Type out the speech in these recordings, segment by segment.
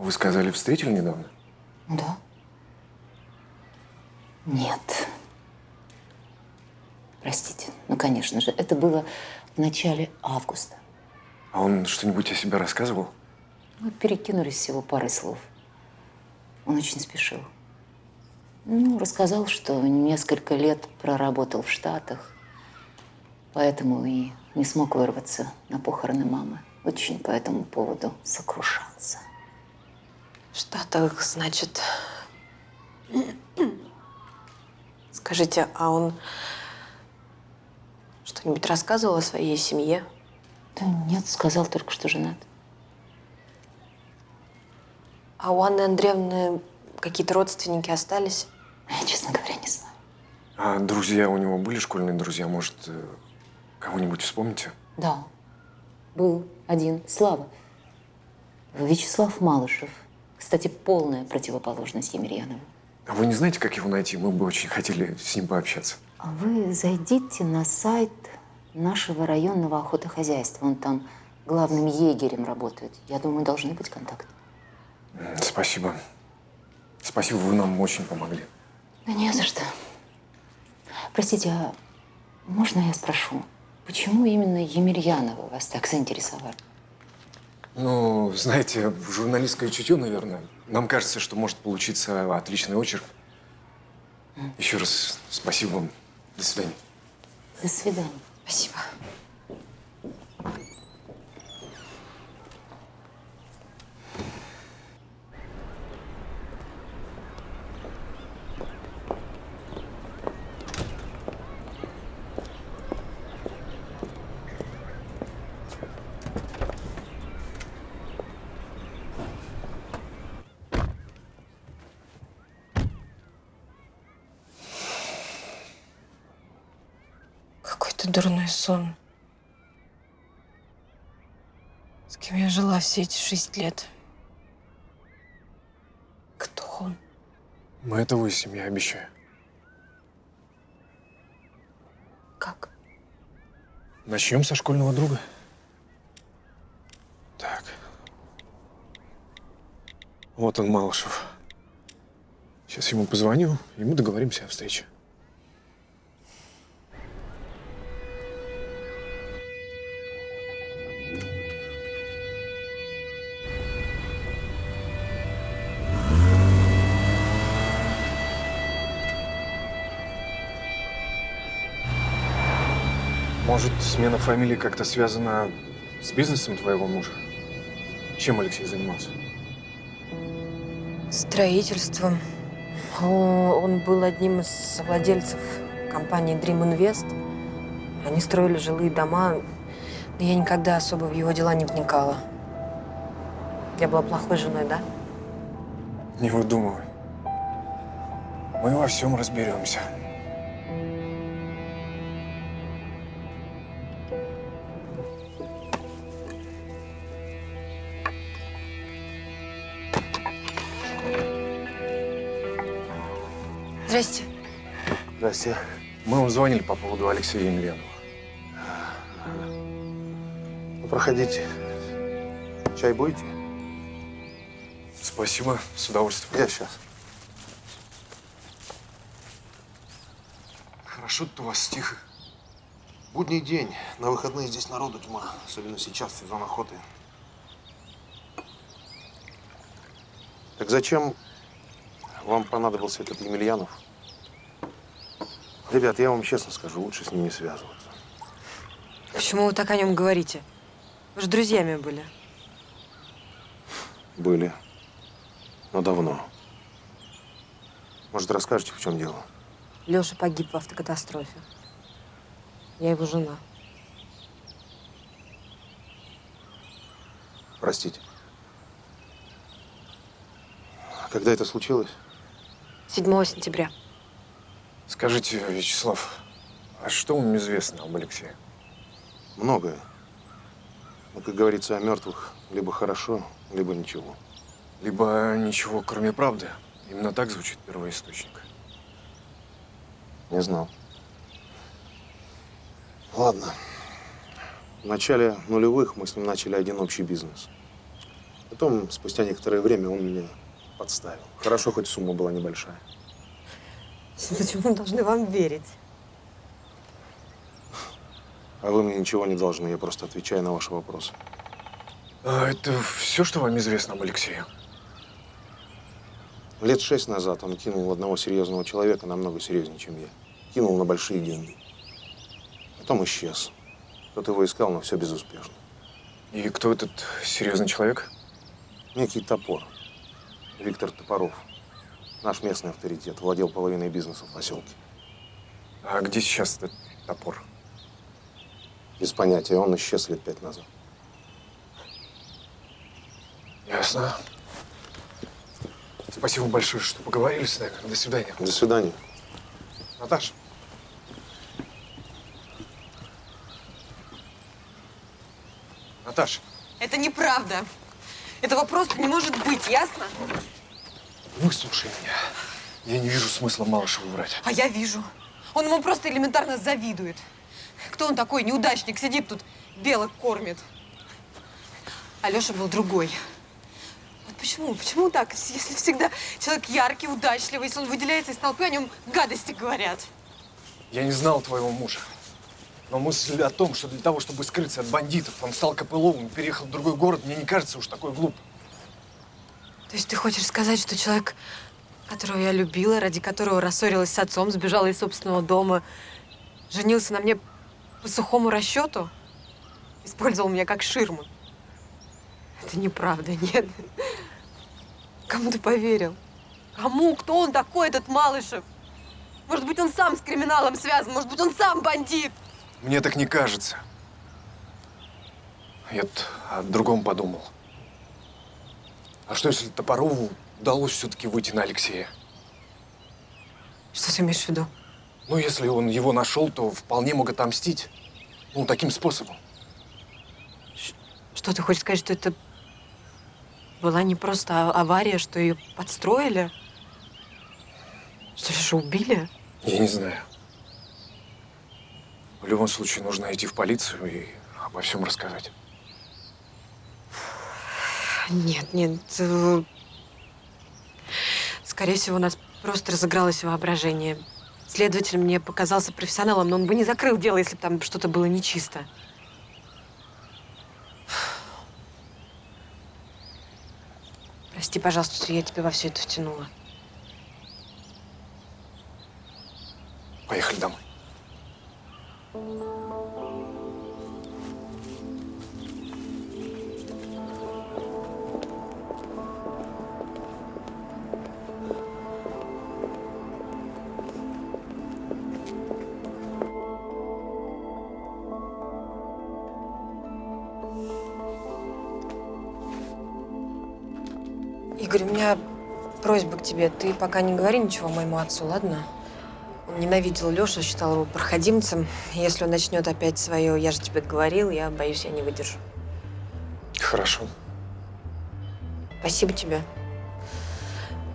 Вы сказали, встретили недавно? Да. Нет. Простите. Ну, конечно же, это было в начале августа. А он что-нибудь о себе рассказывал? Мы перекинулись всего парой слов. Он очень спешил. Ну, рассказал, что несколько лет проработал в Штатах, поэтому и не смог вырваться на похороны мамы. Очень по этому поводу сокрушался. В Штатах, значит. Скажите, а он что-нибудь рассказывал о своей семье? Да нет, сказал только, что женат. А у Анны Андреевны какие-то родственники остались? Я, честно говоря, не знаю. А друзья у него были, школьные друзья? Может, кого-нибудь вспомните? Да, был один. Слава. Вячеслав Малышев. Кстати, полная противоположность Емельянову. А вы не знаете, как его найти? Мы бы очень хотели с ним пообщаться. А вы зайдите на сайт нашего районного охотохозяйства. Он там главным егерем работает. Я думаю, должны быть контакты. Спасибо. Спасибо, вы нам очень помогли. Да не за что. Простите, а можно я спрошу, почему именно Емельянова вас так заинтересовали? Ну, знаете, журналистское чутье, наверное. Нам кажется, что может получиться отличный очерк. Еще раз спасибо вам. До свидания. До свидания. Спасибо. Какой-то дурной сон. С кем я жила все эти 6 лет? Кто он? Мы это выясним, я обещаю. Как? Начнем со школьного друга. Так. Вот он, Малышев. Сейчас ему позвоню, и мы договоримся о встрече. Может, смена фамилии как-то связана с бизнесом твоего мужа? Чем Алексей занимался? Строительством. Он был одним из владельцев компании Dream Invest. Они строили жилые дома, но я никогда особо в его дела не вникала. Я была плохой женой, да? Не выдумывай. Мы во всем разберемся. Здрасте. Здрасте. Мы вам звонили по поводу Алексея Емельянова. Ну, проходите. Чай будете? Спасибо, с удовольствием. Я сейчас. Хорошо тут у вас тихо. Будний день. На выходные здесь народу тьма. Особенно сейчас, в сезон охоты. Так зачем вам понадобился этот Емельянов? Ребят, я вам честно скажу, лучше с ним не связываться. Почему вы так о нем говорите? Вы же друзьями были. Были. Но давно. Может, расскажете, в чем дело? Леша погиб в автокатастрофе. Я его жена. Простите. А когда это случилось? 7 сентября. Скажите, Вячеслав, а что вам известно об Алексее? Многое. Но, как говорится, о мертвых либо хорошо, либо ничего. Либо ничего, кроме правды. Именно так звучит первоисточник. Не знал. Ладно. В начале нулевых мы с ним начали один общий бизнес. Потом, спустя некоторое время, он меня подставил. Хорошо, хоть сумма была небольшая. Почему мы должны вам верить? А вы мне ничего не должны, я просто отвечаю на ваши вопросы. А это все, что вам известно об Алексее? Лет 6 назад он кинул одного серьезного человека, намного серьезнее, чем я. Кинул на большие деньги. Потом исчез. Кто-то его искал, но все безуспешно. И кто этот серьезный человек? Некий Топор. Виктор Топоров. Наш местный авторитет. Владел половиной бизнеса в поселке. А где сейчас этот Топор? Без понятия. Он исчез лет 5 назад. Ясно. Спасибо большое, что поговорили с нами. До свидания. До свидания. Наташа. Наташа, Это неправда. Этого просто не может быть, ясно? выслушай меня. Я не вижу смысла Малышеву врать. А я вижу. Он ему просто элементарно завидует. Кто он такой, неудачник, сидит тут, белок кормит. Алёша был другой. Вот почему? Почему так? Если всегда человек яркий, удачливый, если он выделяется из толпы, о нем гадости говорят. Я не знал твоего мужа. Но мысль о том, что для того, чтобы скрыться от бандитов, он стал Копыловым и переехал в другой город, мне не кажется уж такой глупым. То есть ты хочешь сказать, что человек, которого я любила, ради которого рассорилась с отцом, сбежала из собственного дома, женился на мне по сухому расчету? Использовал меня как ширму? Это неправда, нет. Кому ты поверил? Кому? Кто он такой, этот Малышев? Может быть, он сам с криминалом связан? Может быть, он сам бандит? Мне так не кажется. Я о другом подумал. А что, если Топорову удалось все-таки выйти на Алексея? Что ты имеешь в виду? Ну, если он его нашел, то вполне мог отомстить. Ну, таким способом. Что ты хочешь сказать, что это была не просто авария, что ее подстроили? Что ли, что убили? Я не знаю. В любом случае, нужно идти в полицию и обо всем рассказать. Нет, нет. Скорее всего, у нас просто разыгралось воображение. Следователь мне показался профессионалом, но он бы не закрыл дело, если бы там что-то было нечисто. Прости, пожалуйста, что я тебя во все это втянула. Поехали домой. Игорь, у меня просьба к тебе. Ты пока не говори ничего моему отцу, ладно? Он ненавидел Лешу, считал его проходимцем. Если он начнет опять свое «я же тебе говорил», я боюсь, я не выдержу. Хорошо. Спасибо тебе.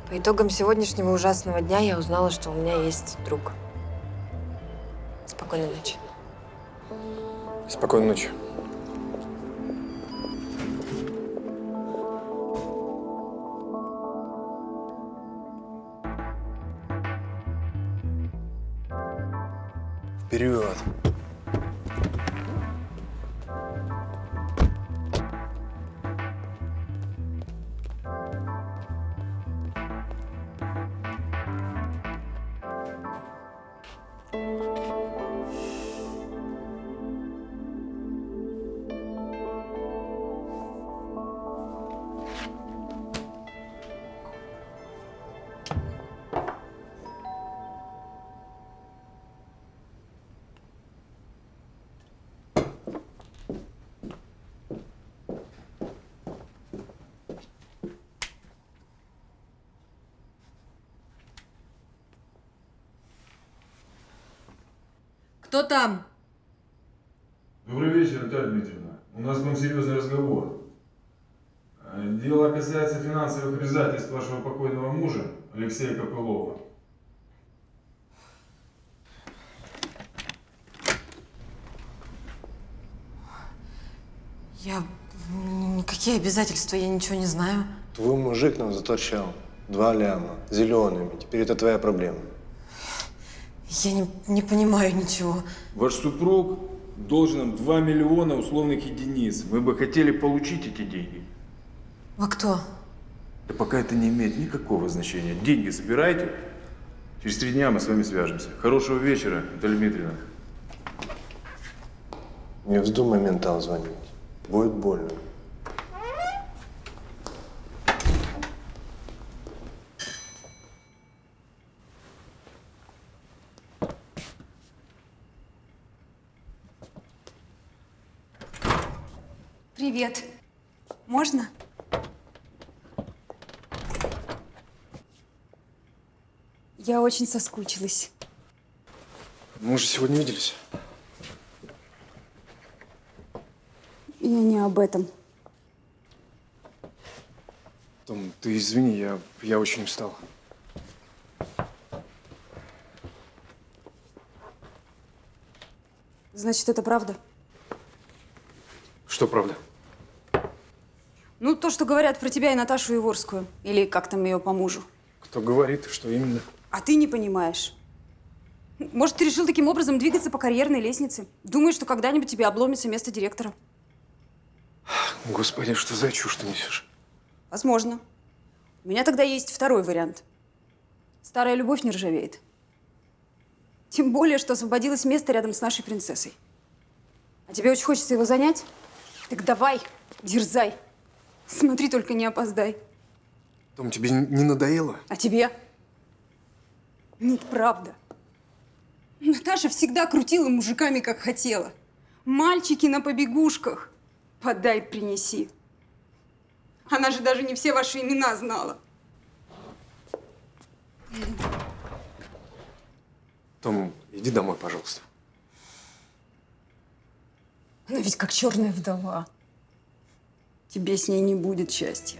По итогам сегодняшнего ужасного дня я узнала, что у меня есть друг. Спокойной ночи. Спокойной ночи. Вперед! Кто там? Добрый вечер, Наталья Дмитриевна. У нас к вам серьезный разговор. Дело касается финансовых обязательств вашего покойного мужа, Алексея Копылова. Я Какие обязательства? Я ничего не знаю. Твой мужик нам заторчал. 2 ляма. Зелеными. Теперь это твоя проблема. Я не понимаю ничего. Ваш супруг должен нам 2 миллиона условных единиц. Мы бы хотели получить эти деньги. Вы кто? Да пока это не имеет никакого значения. Деньги собирайте. Через 3 дня мы с вами свяжемся. Хорошего вечера, Наталья Дмитриевна. Не вздумай ментам звонить. Будет больно. Привет. Можно? Я очень соскучилась. Мы же сегодня виделись. Я не об этом. Том, ты извини, я очень устал. Значит, это правда? Что правда? Ну, то, что говорят про тебя и Наташу Иворскую. Или как там ее по мужу. Кто говорит, что именно? А ты не понимаешь. Может, ты решил таким образом двигаться по карьерной лестнице? Думаешь, что когда-нибудь тебе обломится место директора? Господи, что за чушь ты несешь? Возможно. У меня тогда есть второй вариант. Старая любовь не ржавеет. Тем более, что освободилось место рядом с нашей принцессой. А тебе очень хочется его занять? Так давай, дерзай. Смотри, только не опоздай. Том, тебе не надоело? А тебе? Нет, правда. Наташа всегда крутила мужиками, как хотела. Мальчики на побегушках. Подай, принеси. Она же даже не все ваши имена знала. Том, иди домой, пожалуйста. Она ведь как черная вдова. Тебе с ней не будет счастья.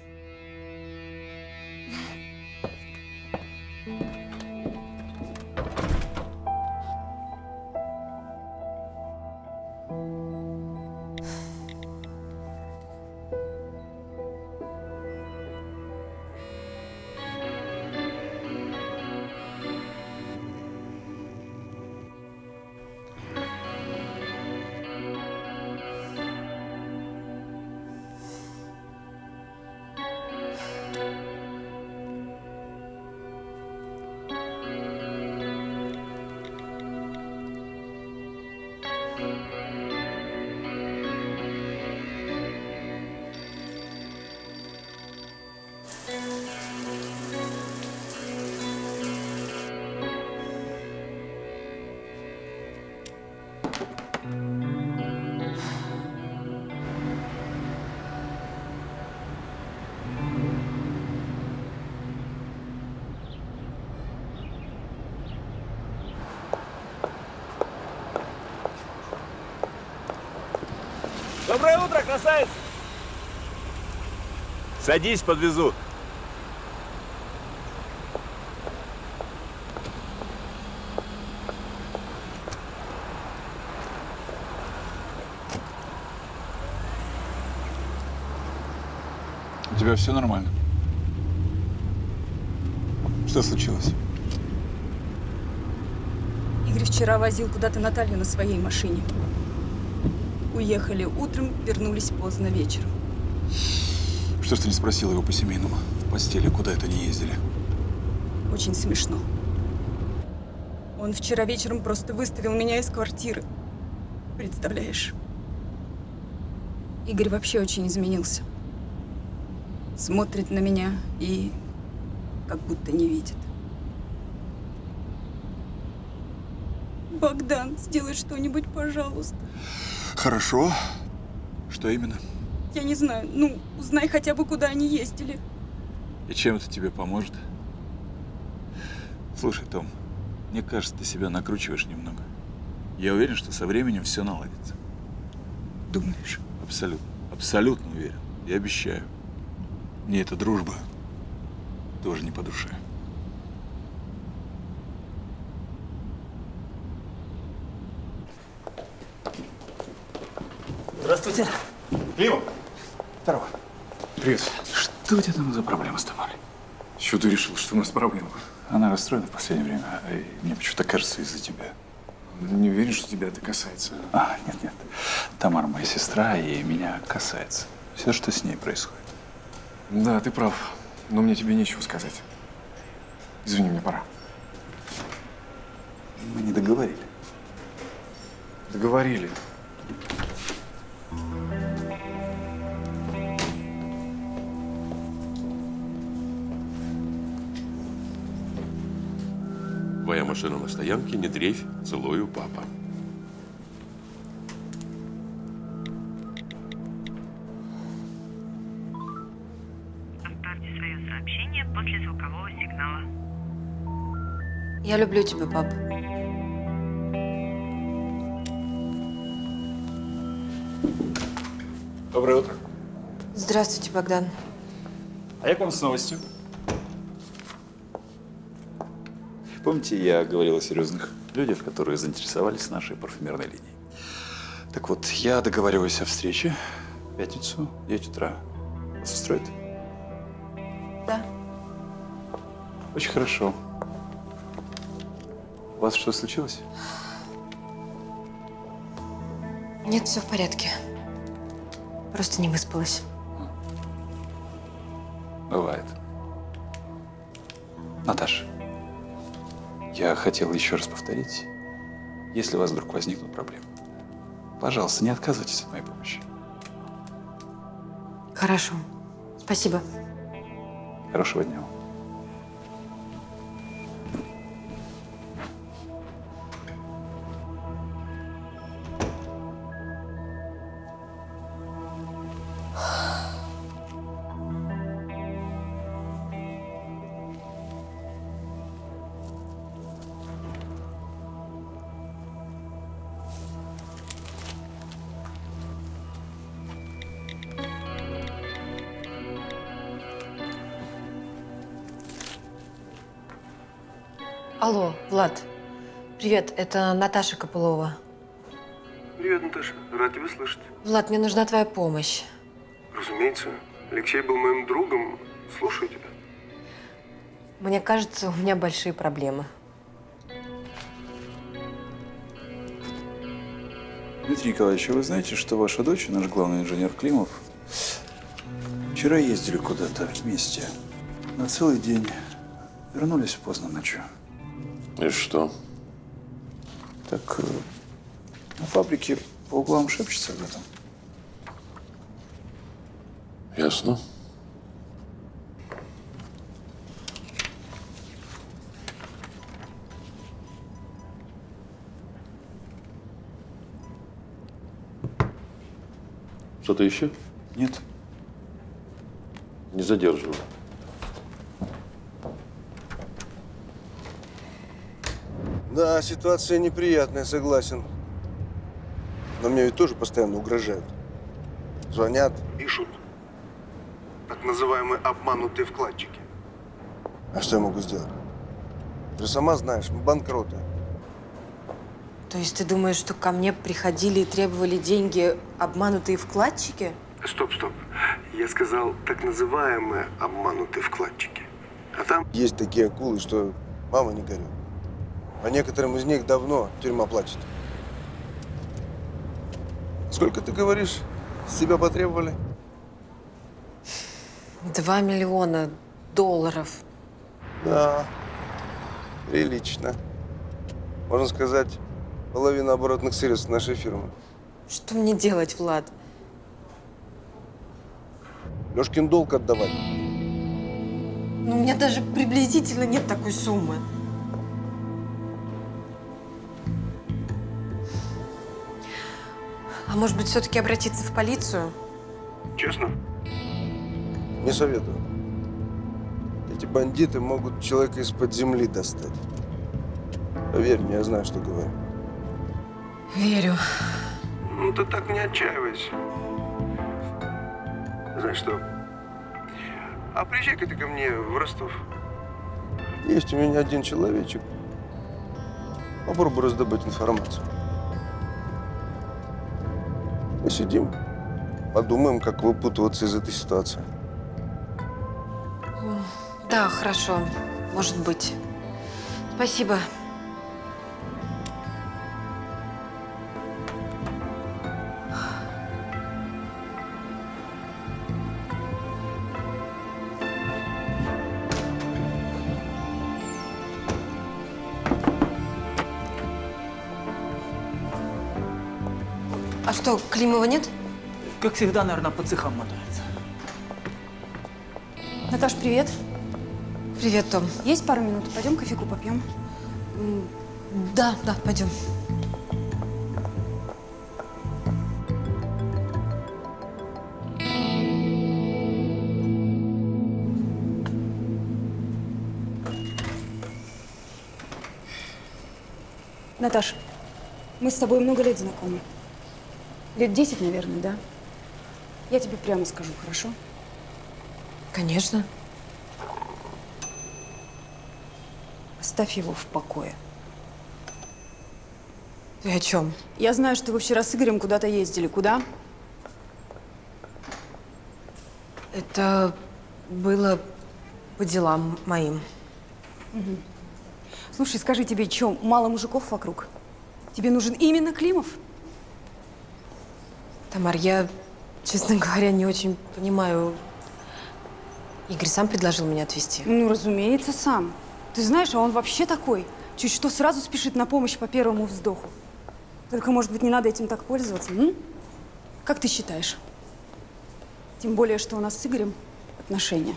Доброе утро, красавец! Садись, подвезу. У тебя все нормально? Что случилось? Игорь вчера возил куда-то Наталью на своей машине. Уехали утром, вернулись поздно вечером. Что ж ты не спросила его по-семейному? В постели, куда это не ездили? Очень смешно. Он вчера вечером просто выставил меня из квартиры. Представляешь? Игорь вообще очень изменился. Смотрит на меня и как будто не видит. Богдан, сделай что-нибудь, пожалуйста. Хорошо. Что именно? Я не знаю, ну, узнай хотя бы, куда они ездили. И чем это тебе поможет? Слушай, Том, мне кажется, ты себя накручиваешь немного. Я уверен, что со временем все наладится. Думаешь? Абсолютно. Абсолютно уверен. Я обещаю. Мне эта дружба тоже не по душе. Здравствуйте. Климов! Здорово. Привет. Что у тебя там за проблема с Тамарой? С чего ты решил, что у нас проблема? Она расстроена в последнее время, и мне почему-то кажется из-за тебя. Не уверен, что тебя это касается. Нет. Тамара моя сестра, и меня касается. Все, что с ней происходит. Да, ты прав. Но мне тебе нечего сказать. Извини, мне пора. Мы не договорили. Договорили. Твоя машина на стоянке, не дрейфь, целую, папа. Оставьте свое сообщение после звукового сигнала. Я люблю тебя, пап. Доброе утро. Здравствуйте, Богдан. А я к вам с новостью. Помните, я говорил о серьезных людях, которые заинтересовались нашей парфюмерной линией? Так вот, я договариваюсь о встрече в пятницу, 9 утра. Вас устроит? Да. Очень хорошо. У вас что случилось? Нет, все в порядке. Просто не выспалась. Бывает. Наташа, я хотел еще раз повторить, если у вас вдруг возникнут проблемы, пожалуйста, не отказывайтесь от моей помощи. Хорошо. Спасибо. Хорошего дня вам. Алло, Влад. Привет, это Наташа Копылова. Привет, Наташа. Рад тебя слышать. Влад, мне нужна твоя помощь. Разумеется. Алексей был моим другом. Слушаю тебя. Мне кажется, у меня большие проблемы. Дмитрий Николаевич, вы знаете, что ваша дочь и наш главный инженер Климов вчера ездили куда-то вместе на целый день, вернулись поздно ночью. И что? Так на фабрике по углам шепчется об этом. Ясно. Что-то еще? Нет. Не задерживай. Да, ситуация неприятная, согласен. Но мне ведь тоже постоянно угрожают. Звонят, пишут. Так называемые обманутые вкладчики. А что я могу сделать? Ты же сама знаешь, мы банкроты. То есть ты думаешь, что ко мне приходили и требовали деньги обманутые вкладчики? Стоп. Я сказал, так называемые обманутые вкладчики. А там есть такие акулы, что мама не горюй. А некоторым из них давно тюрьма платит. Сколько, ты говоришь, с тебя потребовали? 2 миллиона долларов. Да, прилично. Можно сказать, половина оборотных средств нашей фирмы. Что мне делать, Влад? Лёшкин долг отдавать. Ну, у меня даже приблизительно нет такой суммы. А может быть, все-таки обратиться в полицию? Честно? Не советую. Эти бандиты могут человека из-под земли достать. Поверь мне, я знаю, что говорю. Верю. Ну, ты так не отчаивайся. Знаешь что? А приезжай-ка ты ко мне в Ростов. Есть у меня один человечек. Попробуй раздобыть информацию. Посидим, подумаем, как выпутываться из этой ситуации. Да, хорошо. Может быть. Спасибо. А что, Климова нет? Как всегда, наверное, по цехам мотается. Наташ, привет. Привет, Том. Есть пару минут? Пойдем кофейку попьем. Да, пойдем. Наташ, мы с тобой много лет знакомы. Лет 10, наверное, да? Я тебе прямо скажу, хорошо? Конечно. Оставь его в покое. Ты о чем? Я знаю, что вы вчера с Игорем куда-то ездили. Куда? Это было по делам моим. Слушай, скажи, тебе что, мало мужиков вокруг? Тебе нужен именно Климов? Тамар, я, честно говоря, не очень понимаю. Игорь сам предложил меня отвезти. Ну, разумеется, сам. Ты знаешь, а он вообще такой. Чуть что, сразу спешит на помощь по первому вздоху. Только, может быть, не надо этим так пользоваться, м? Как ты считаешь? Тем более, что у нас с Игорем отношения.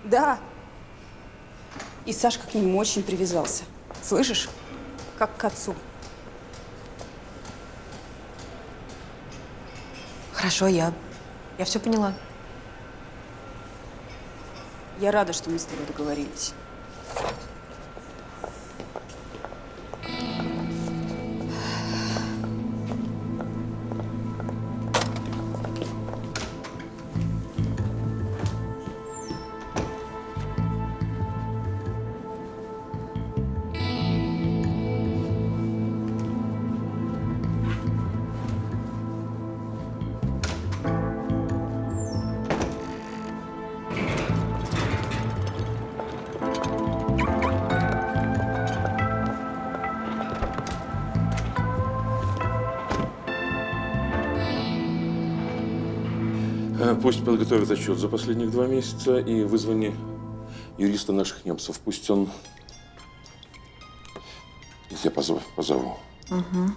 Да. И Сашка к нему очень привязался. Слышишь? Как к отцу. Хорошо, я все поняла. Я рада, что мы с тобой договорились. Пусть подготовит отчет за последних 2 месяца и вызвание юриста наших немцев. Пусть он… Я позову. Угу.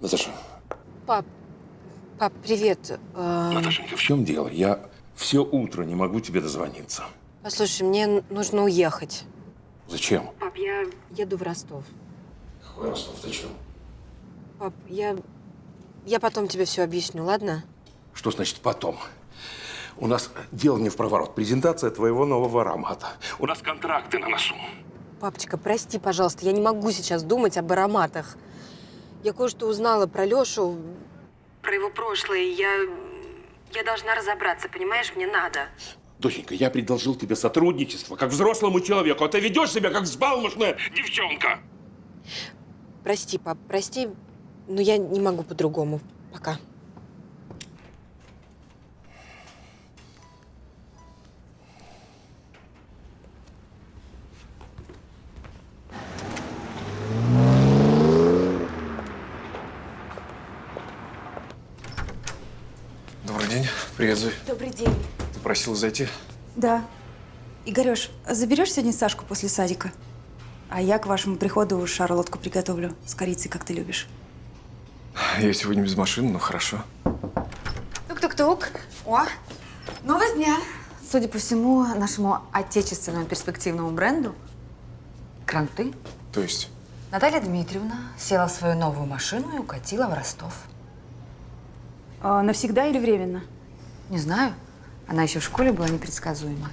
Наташа. Пап, привет. Наташенька, в чем дело? Я все утро не могу тебе дозвониться. Послушай, мне нужно уехать. Зачем? Пап, я еду в Ростов. Какой Ростов? Зачем? Пап, я потом тебе все объясню, ладно? Что значит потом? У нас дело не в проворот. Презентация твоего нового аромата. У нас контракты на носу. Папочка, прости, пожалуйста, я не могу сейчас думать об ароматах. Я кое-что узнала про Лешу, про его прошлое. Я должна разобраться, понимаешь? Мне надо. Доченька, я предложил тебе сотрудничество, как взрослому человеку, а ты ведешь себя, как взбалмошная девчонка. Прости, пап, прости, но я не могу по-другому. Пока. Добрый день. Привет, Зоя. Добрый день. Ты просила зайти? Да. Игорёш, заберешь сегодня Сашку после садика? А я к вашему приходу шарлотку приготовлю с корицей, как ты любишь. Я сегодня без машины, но хорошо. Тук-тук-тук. О, новость дня. Судя по всему, нашему отечественному перспективному бренду кранты. То есть? Наталья Дмитриевна села в свою новую машину и укатила в Ростов. А навсегда или временно? Не знаю. Она еще в школе была непредсказуема.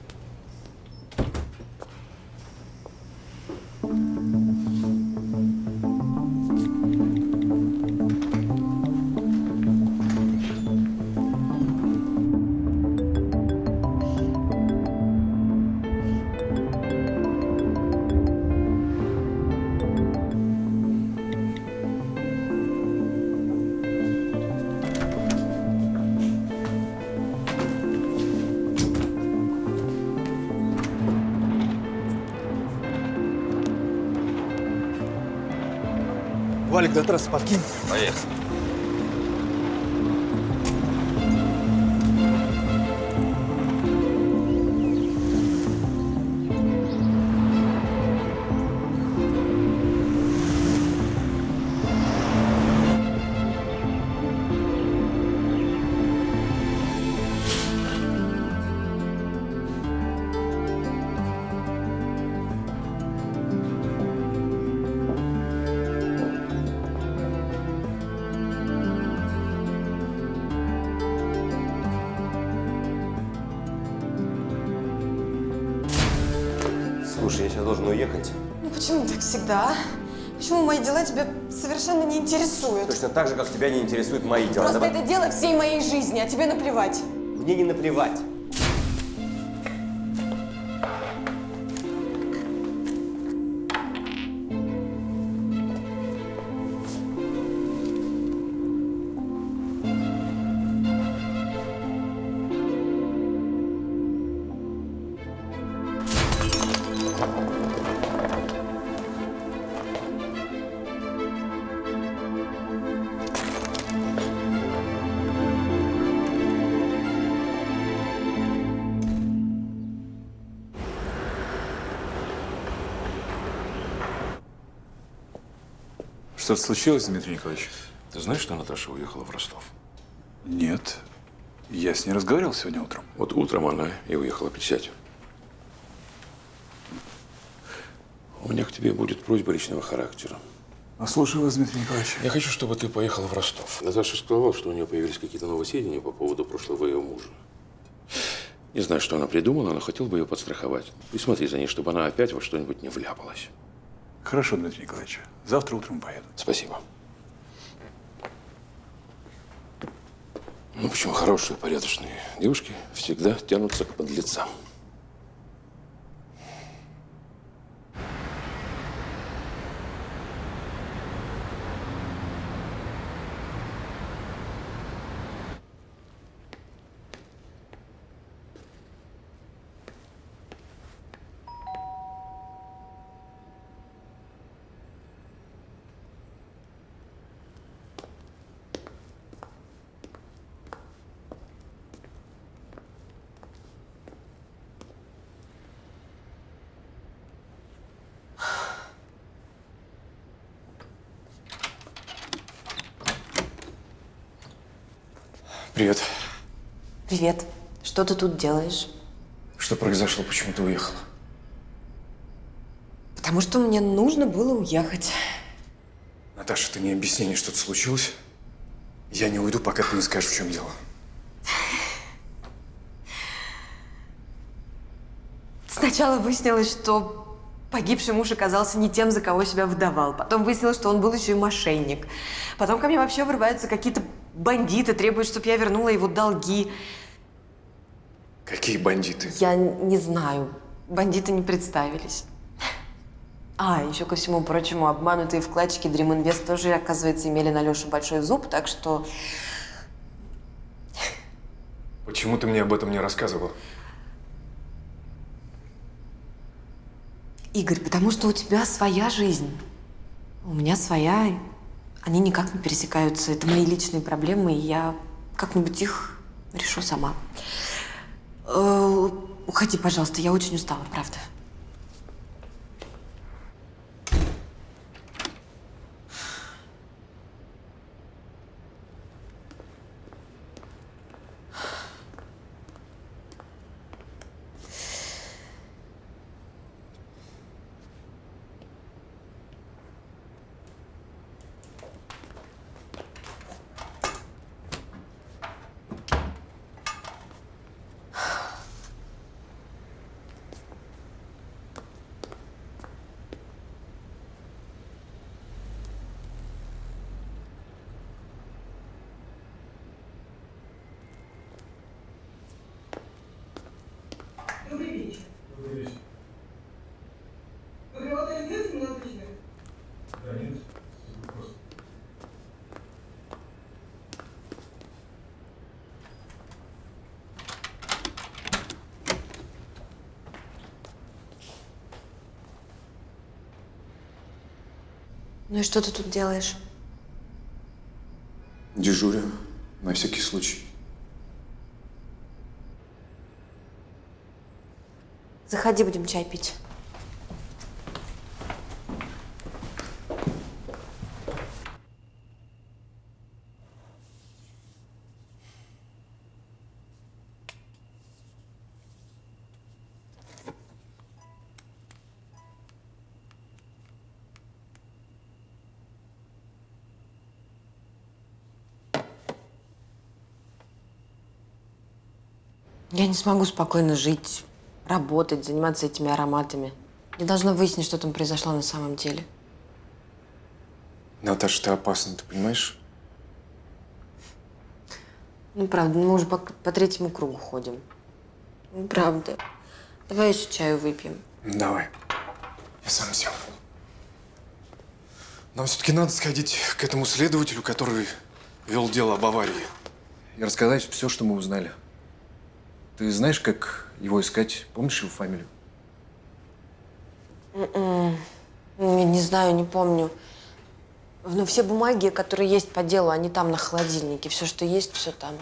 Валик, до трассы подкинь. Поехали. Слушай, я сейчас должен уехать. Ну почему так всегда, а? Почему мои дела тебя совершенно не интересуют? Точно так же, как тебя не интересуют мои дела. Просто это дело всей моей жизни, а тебе наплевать. Мне не наплевать. Что-то случилось, Дмитрий Николаевич? Ты знаешь, что Наташа уехала в Ростов? Нет. Я с ней разговаривал сегодня утром. Вот утром она и уехала. Присядь. У меня к тебе будет просьба личного характера. Слушаю вас, Дмитрий Николаевич. Я хочу, чтобы ты поехала в Ростов. Наташа сказала, что у нее появились какие-то новые сведения по поводу прошлого ее мужа. Не знаю, что она придумала, но хотел бы ее подстраховать. Присмотри за ней, чтобы она опять во что-нибудь не вляпалась. Хорошо, Дмитрий Николаевич. Завтра утром поеду. Спасибо. Ну почему хорошие, порядочные девушки всегда тянутся к подлецам? Привет. Привет. Что ты тут делаешь? Что произошло? Почему ты уехала? Потому что мне нужно было уехать. Наташа, ты не объясни мне, что-то случилось? Я не уйду, пока ты не скажешь, в чем дело. Сначала выяснилось, что погибший муж оказался не тем, за кого себя выдавал. Потом выяснилось, что он был еще и мошенник. Потом ко мне вообще врываются какие-то бандиты, требуют, чтобы я вернула его долги. Какие бандиты? Я не знаю. Бандиты не представились. А, еще ко всему прочему, обманутые вкладчики Dream Invest тоже, оказывается, имели на Лешу большой зуб, так что… Почему ты мне об этом не рассказывал? Игорь, потому что у тебя своя жизнь. У меня своя. И они никак не пересекаются. Это мои личные проблемы, и я как-нибудь их решу сама. Уходи, пожалуйста, я очень устала, правда. Добрый вечер. Добрый вечер. Вы работали здесь или отлично? Да нет, просто. Ну и что ты тут делаешь? Дежурю, на всякий случай. Заходи, будем чай пить. Я не смогу спокойно жить, работать, заниматься этими ароматами. Я должна выяснить, что там произошло на самом деле. Наташа, ты опасна, ты понимаешь? Ну, правда, мы уже по третьему кругу ходим. Ну, правда. Давай еще чаю выпьем. Давай. Я сам сел. Нам все-таки надо сходить к этому следователю, который вел дело об аварии, и рассказать все, что мы узнали. Ты знаешь, как его искать? Помнишь его фамилию? Не знаю, не помню. Но все бумаги, которые есть по делу, они там на холодильнике. Все, что есть, все там.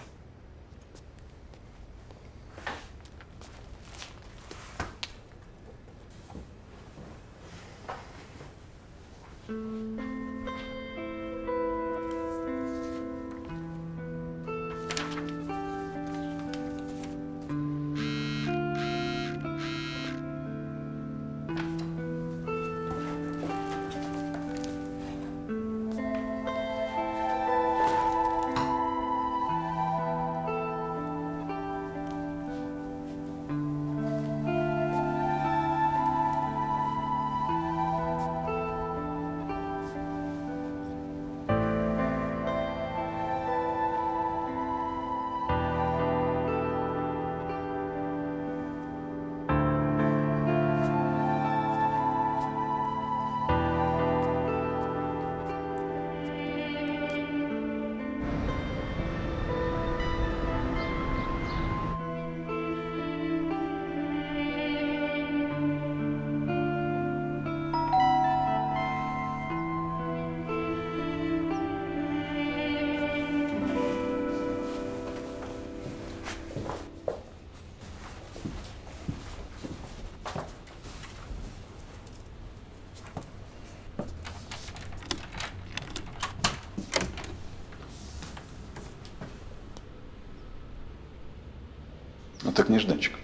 Ну так, нежданчик.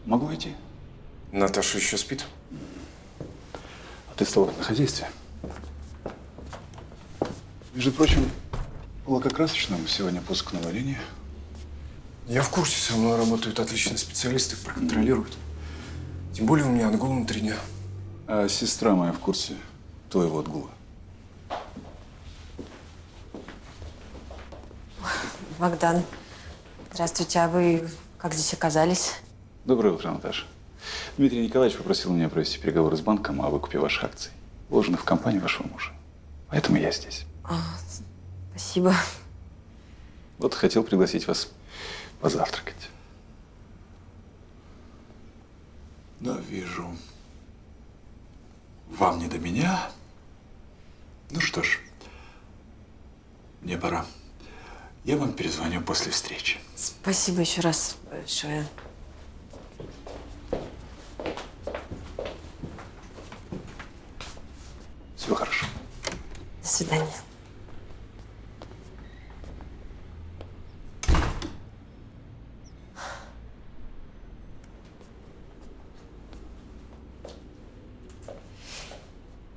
Могу идти? Наташа еще спит? А ты стал на хозяйстве. Между прочим, по лакокрасочному сегодня пуск новой линии. Я в курсе, со мной работают отличные специалисты, проконтролируют. Тем более у меня отгул на 3 дня. А сестра моя в курсе твоего отгула. Богдан, здравствуйте. А вы как здесь оказались? Доброе утро, Наташа. Дмитрий Николаевич попросил меня провести переговоры с банком о выкупе ваших акций, вложенных в компанию вашего мужа. Поэтому я здесь. Спасибо. Вот хотел пригласить вас позавтракать. Но вижу, вам не до меня. Ну что ж, мне пора. Я вам перезвоню после встречи. Спасибо еще раз большое. Всего хорошо. До свидания.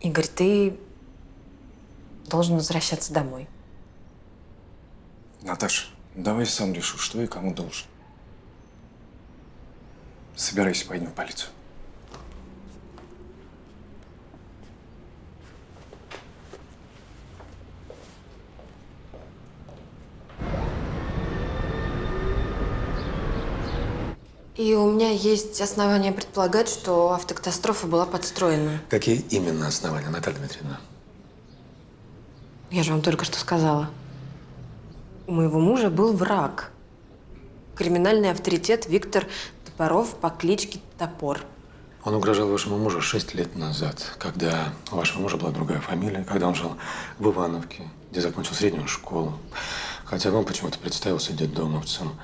Игорь, ты должен возвращаться домой. Наташа, давай сам решу, что и кому должен. Собирайся, поедем в полицию. И у меня есть основания предполагать, что автокатастрофа была подстроена. Какие именно основания, Наталья Дмитриевна? Я же вам только что сказала. У моего мужа был враг. Криминальный авторитет Виктор Топоров по кличке Топор. Он угрожал вашему мужу 6 лет назад, когда у вашего мужа была другая фамилия, когда он жил в Ивановке, где закончил среднюю школу. Хотя вам почему-то представился детдомовцем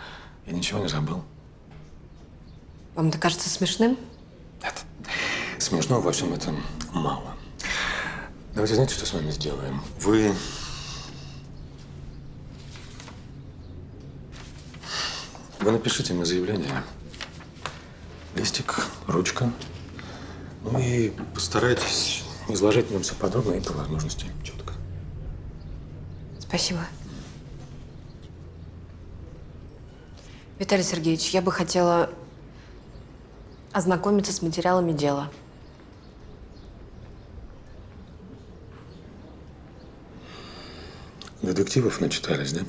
и ничего не забыл. Вам это кажется смешным? Смешно во всем этом мало. Давайте, знаете, что с вами сделаем? Вы напишите мне заявление. Листик, ручка. Ну и постарайтесь изложить в нем все подробно и по возможности четко. Спасибо. Виталий Сергеевич, я бы хотела ознакомиться с материалами дела. Детективов начитались, да?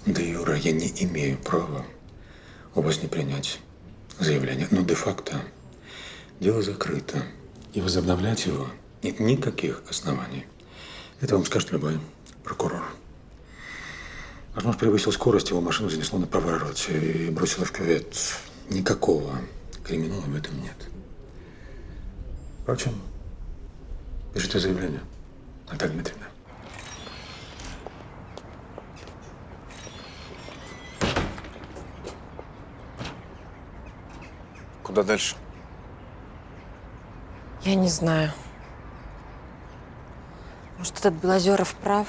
Да, Юра, я не имею права у вас не принять заявление. Но де-факто дело закрыто. И возобновлять его нет никаких оснований. Это вам скажет любой прокурор. Ваш муж превысил скорость, его машину занесло на повороте и бросило в кювет. Никакого криминала в этом нет. Впрочем, пишите заявление, Наталья Дмитриевна. Куда дальше? Я не знаю. Может, этот Белозеров прав?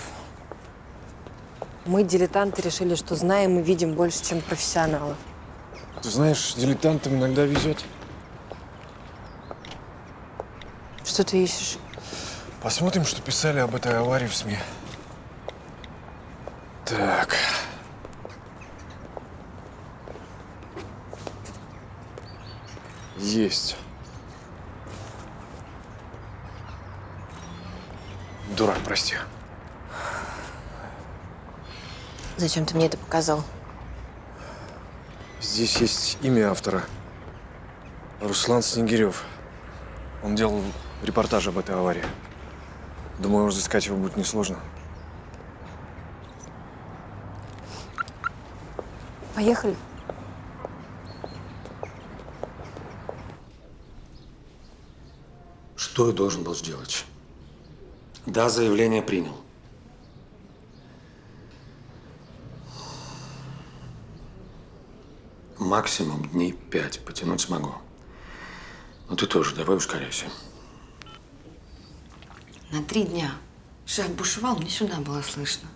Мы, дилетанты, решили, что знаем и видим больше, чем профессионалы. Ты знаешь, дилетантам иногда везет. Что ты ищешь? Посмотрим, что писали об этой аварии в СМИ. Так. Есть. Дурак, прости. Зачем ты мне это показал? Здесь есть имя автора. Руслан Снегирев. Он делал репортаж об этой аварии. Думаю, разыскать его будет несложно. Поехали. Что я должен был сделать? Да, заявление принял. Максимум дней 5 потянуть смогу. Но ты тоже давай ускоряйся. На 3 дня. Шеф бушевал, мне сюда было слышно.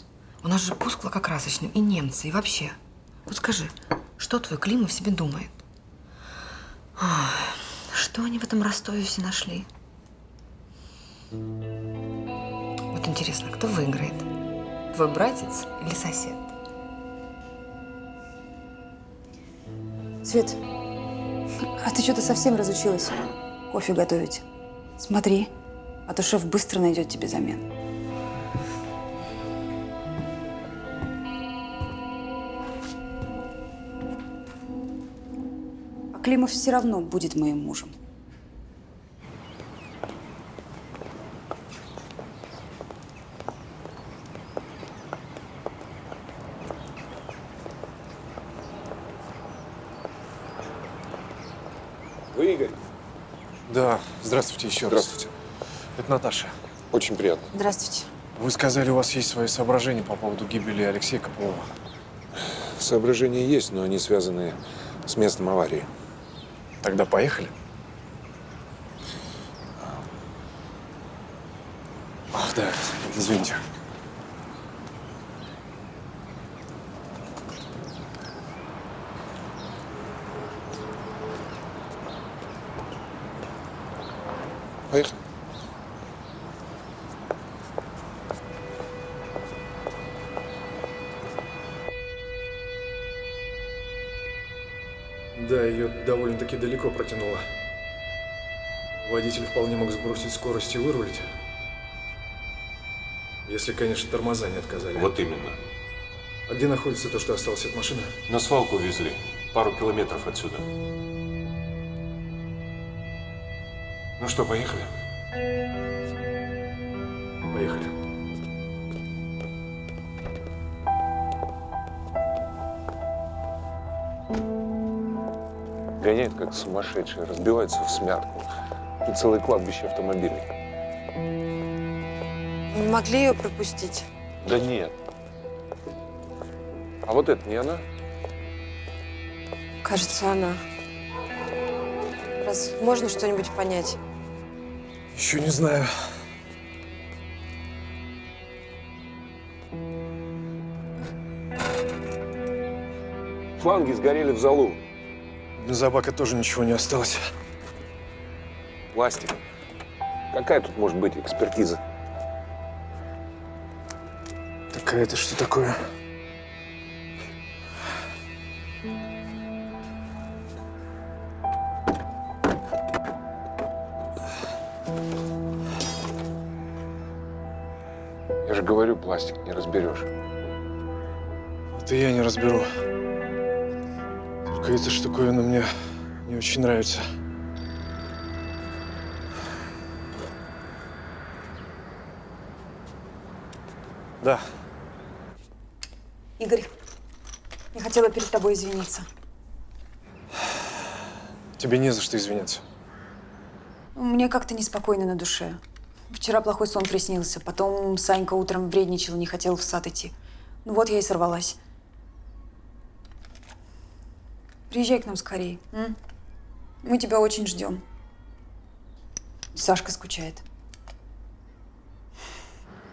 У нас же пуск лакокрасочный, и немцы, и вообще. Вот скажи, что твой Климов себе думает? Ой, что они в этом Ростове все нашли? Вот интересно, кто выиграет? Твой братец или сосед? Свет, а ты что-то совсем разучилась кофе готовить? Смотри, а то шеф быстро найдет тебе замену. А Климов все равно будет моим мужем. Вы Игорь? Да, здравствуйте еще раз. Здравствуйте. Это Наташа. Очень приятно. Здравствуйте. Вы сказали, у вас есть свои соображения по поводу гибели Алексея Копылова. Соображения есть, но они связаны с местом аварии. Тогда поехали. Ах, да, извините. Поехали. Да, ее довольно-таки далеко протянуло. Водитель вполне мог сбросить скорость и вырулить. Если, конечно, тормоза не отказали. Вот именно. А где находится то, что осталось от машины? На свалку везли. Пару километров отсюда. Ну что, поехали? Поехали. Гоняет как сумасшедший, разбивается в смятку. Тут целое кладбище автомобилей. Не могли ее пропустить? Да нет. А вот это не она? Кажется, она. Раз можно что-нибудь понять? Еще не знаю. Фланги сгорели в залу. Без бака тоже ничего не осталось. Пластик. Какая тут может быть экспертиза? Так а это что такое? Я же говорю, пластик не разберешь. Это я не разберу. Только эта штуковина мне не очень нравится. Да. Игорь, я хотела перед тобой извиниться. Тебе не за что извиняться. Мне как-то неспокойно на душе. Вчера плохой сон приснился. Потом Санька утром вредничал, не хотел в сад идти. Ну вот я и сорвалась. Приезжай к нам скорее. М? Мы тебя очень ждем. Сашка скучает.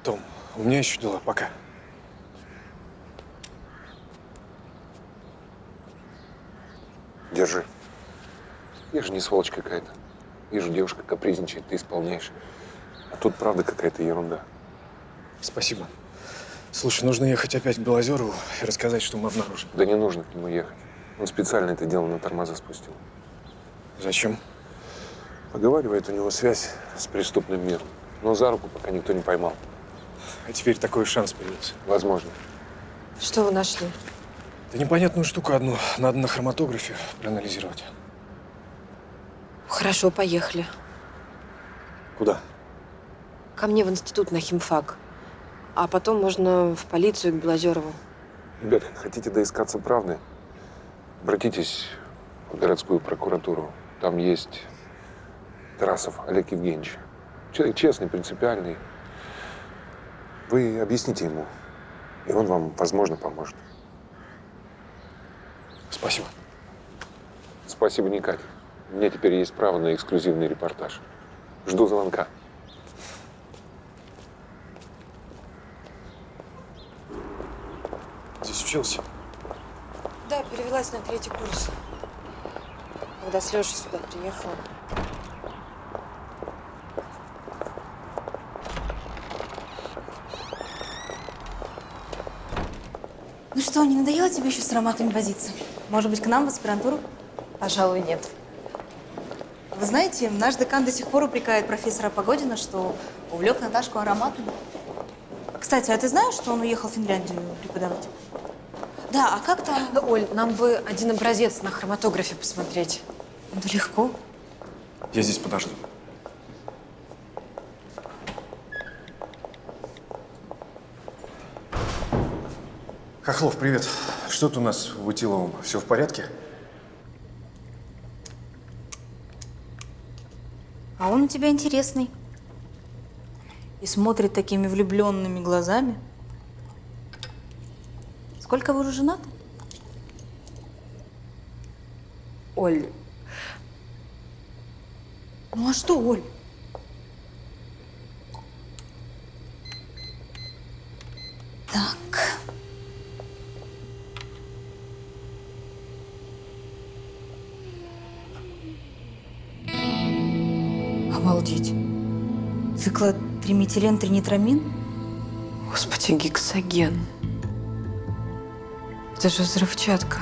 Том, у меня еще дела. Пока. Держи. Я же не сволочь какая-то. Вижу, девушка капризничает, ты исполняешь. А тут правда какая-то ерунда. Спасибо. Слушай, нужно ехать опять к Белозерову и рассказать, что мы обнаружили. Да не нужно к нему ехать. Он специально это дело на тормоза спустил. Зачем? Поговаривает, у него связь с преступным миром. Но за руку пока никто не поймал. А теперь такой шанс появился. Возможно. Что вы нашли? Да непонятную штуку одну надо на хроматографе проанализировать. Хорошо, поехали. Куда? Ко мне в институт на химфак. А потом можно в полицию к Белозерову. Ребята, хотите доискаться правды? Обратитесь в городскую прокуратуру. Там есть Тарасов Олег Евгеньевич. Человек честный, принципиальный. Вы объясните ему, и он вам, возможно, поможет. Спасибо. Спасибо, не Катя. У меня теперь есть право на эксклюзивный репортаж. Жду звонка. Здесь учился? Да, перевелась на 3-й курс. Когда с Лешей сюда приехала. Ну что, не надоело тебе еще с ароматами возиться? Может быть, к нам в аспирантуру? Пожалуй, нет. Вы знаете, наш декан до сих пор упрекает профессора Погодина, что увлек Наташку ароматами. Кстати, а ты знаешь, что он уехал в Финляндию преподавать? Да, а как там? Да, Оль, нам бы один образец на хроматографе посмотреть. Да легко. Я здесь подожду. Хохлов, привет. Что тут у нас в Утиловом? Все в порядке? А он у тебя интересный. И смотрит такими влюбленными глазами. Сколько вы уже женаты? Оль. Ну а что, Оль? Так. Обалдеть. Циклотриметилен-тринитрамин? Господи, гексоген. Это же взрывчатка.